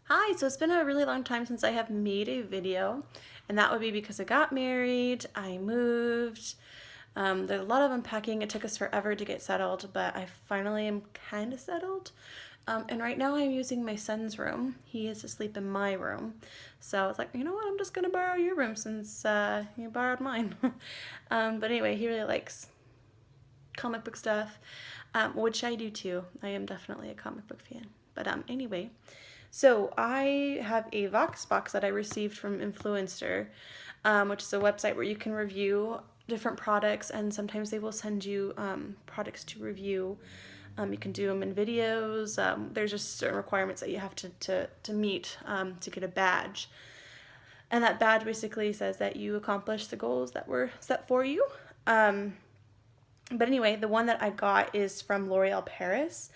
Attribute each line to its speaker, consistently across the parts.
Speaker 1: Hi, so it's been a really long time since I have made a video, and that would be because I got married, I moved, there's a lot of unpacking. It took us forever to get settled, but I finally am kind of settled. And right now I'm using my son's room. He is asleep in my room. So I was like, you know what, I'm just gonna borrow your room since you borrowed mine. But anyway, he really likes comic book stuff, which I do too. I am definitely a comic book fan. But anyway, so I have a Voxbox that I received from Influenster, which is a website where you can review different products, and sometimes they will send you products to review. You can do them in videos. There's just certain requirements that you have to meet to get a badge. And that badge basically says that you accomplished the goals that were set for you. But anyway, the one that I got is from Loreal Paris.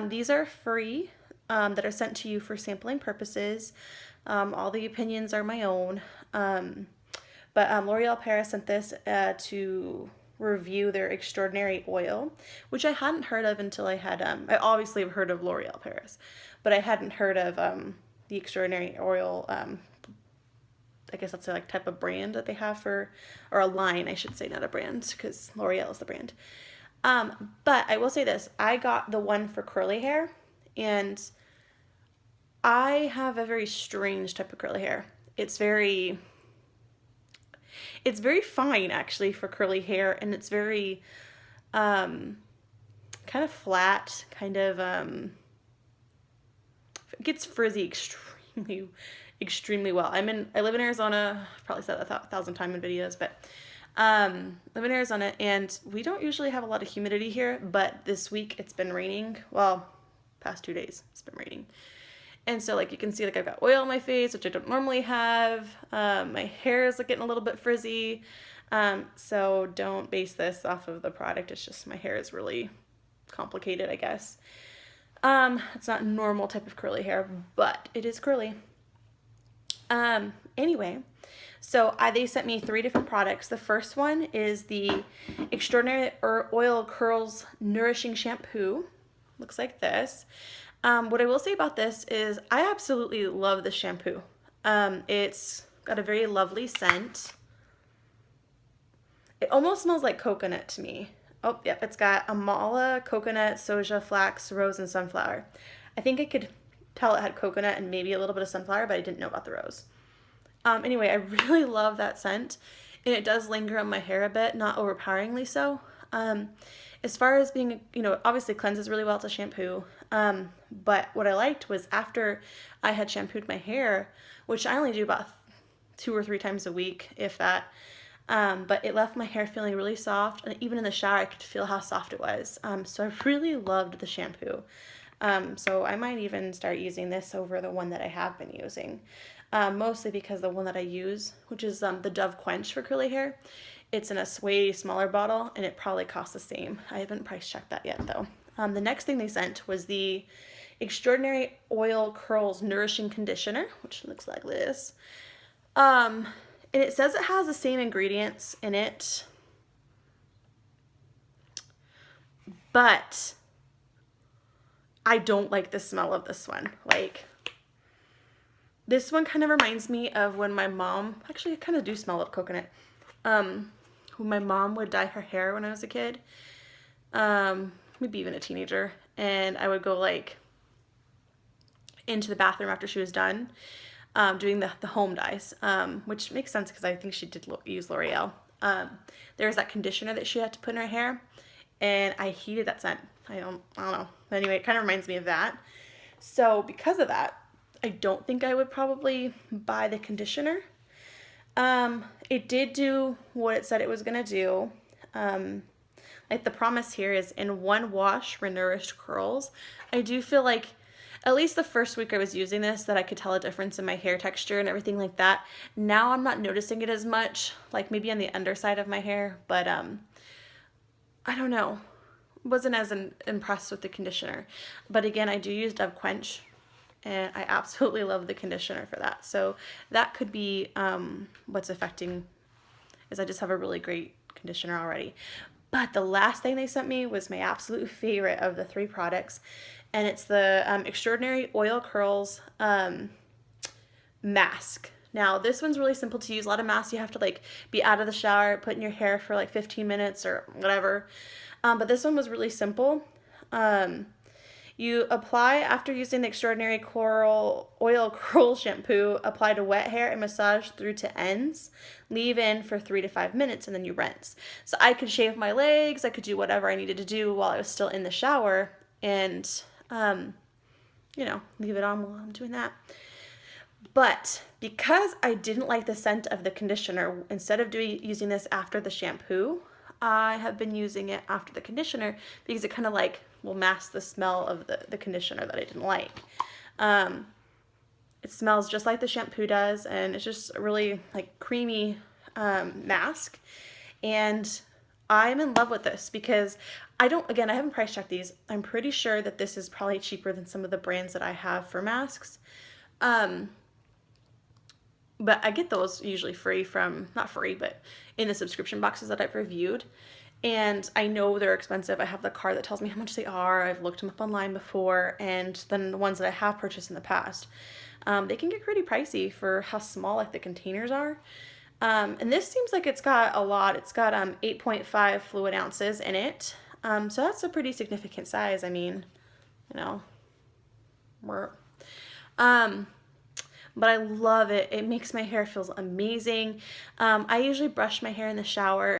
Speaker 1: These are free, that are sent to you for sampling purposes. All the opinions are my own. But L'Oreal Paris sent this to review their extraordinary oil, which I hadn't heard of until I had, I obviously have heard of L'Oreal Paris, but I hadn't heard of the extraordinary oil. I guess that's a like type of brand that they have for, or a line, I should say, not a brand, because L'Oreal is the brand. But I will say this, I got the one for curly hair, and I have a very strange type of curly hair. It's very fine actually for curly hair, and it's very kind of flat, kind of it gets frizzy extremely well. I live in Arizona. I've probably said that 1,000 times in videos, but live in Arizona, and we don't usually have a lot of humidity here, but this week it's been raining. Well, past 2 days it's been raining. And so like you can see, like I've got oil on my face, which I don't normally have. My hair is like getting a little bit frizzy. So don't base this off of the product. It's just my hair is really complicated, I guess. It's not normal type of curly hair, but it is curly. Anyway, so they sent me 3 different products. The first one is the Extraordinary Oil Curls Nourishing Shampoo. Looks like this. What I will say about this is I absolutely love this shampoo. It's got a very lovely scent. It almost smells like coconut to me. Oh, yep, it's got amala, coconut, soja, flax, rose, and sunflower. I think I could tell it had coconut and maybe a little bit of sunflower, but I didn't know about the rose. Anyway, I really love that scent, and it does linger on my hair a bit, not overpoweringly so. As far as being, obviously cleanses really well. It's a shampoo. But what I liked was after I had shampooed my hair, which I only do about 2 or 3 times a week, if that. But it left my hair feeling really soft, and even in the shower I could feel how soft it was. So I really loved the shampoo. So I might even start using this over the one that I have been using. Mostly because the one that I use, which is the Dove Quench for curly hair, it's in a way smaller bottle, and it probably costs the same. I haven't price checked that yet though. The next thing they sent was the Extraordinary Oil Curls Nourishing Conditioner, which looks like this. And it says it has the same ingredients in it, but I don't like the smell of this one. Like, this one kind of reminds me of when my mom, actually I kind of do smell of coconut, when my mom would dye her hair when I was a kid, maybe even a teenager, and I would go like into the bathroom after she was done doing the home dyes, which makes sense because I think she did use L'Oreal. There was that conditioner that she had to put in her hair, and I hated that scent. I don't know. But anyway, it kind of reminds me of that. So because of that, I don't think I would probably buy the conditioner. It did do what it said it was gonna do. Like the promise here is in 1 wash, renourished curls. I do feel like at least the first week I was using this that I could tell a difference in my hair texture and everything like that. Now I'm not noticing it as much, like maybe on the underside of my hair, but I don't know. Wasn't as impressed with the conditioner. But again, I do use Dove Quench, and I absolutely love the conditioner for that. So that could be what's affecting, is I just have a really great conditioner already. But the last thing they sent me was my absolute favorite of the 3 products, and it's the Extraordinary Oil Curls mask. Now this one's really simple to use. A lot of masks you have to like be out of the shower, put in your hair for like 15 minutes or whatever. But this one was really simple. You apply after using the Extraordinary Coral Oil Curl shampoo, apply to wet hair and massage through to ends. Leave in for 3 to 5 minutes and then you rinse. So I could shave my legs, I could do whatever I needed to do while I was still in the shower and, you know, leave it on while I'm doing that. But because I didn't like the scent of the conditioner, instead of using this after the shampoo, I have been using it after the conditioner because it kind of like will mask the smell of the conditioner that I didn't like. It smells just like the shampoo does, and it's just a really like creamy mask. And I'm in love with this because I haven't price checked these. I'm pretty sure that this is probably cheaper than some of the brands that I have for masks. But I get those usually free from, not free, but in the subscription boxes that I've reviewed. And I know they're expensive. I have the card that tells me how much they are. I've looked them up online before. And then the ones that I have purchased in the past, they can get pretty pricey for how small like the containers are. And this seems like it's got a lot. It's got 8.5 fluid ounces in it. So that's a pretty significant size. I mean, you know, but I love it. It makes my hair feel amazing. I usually brush my hair in the shower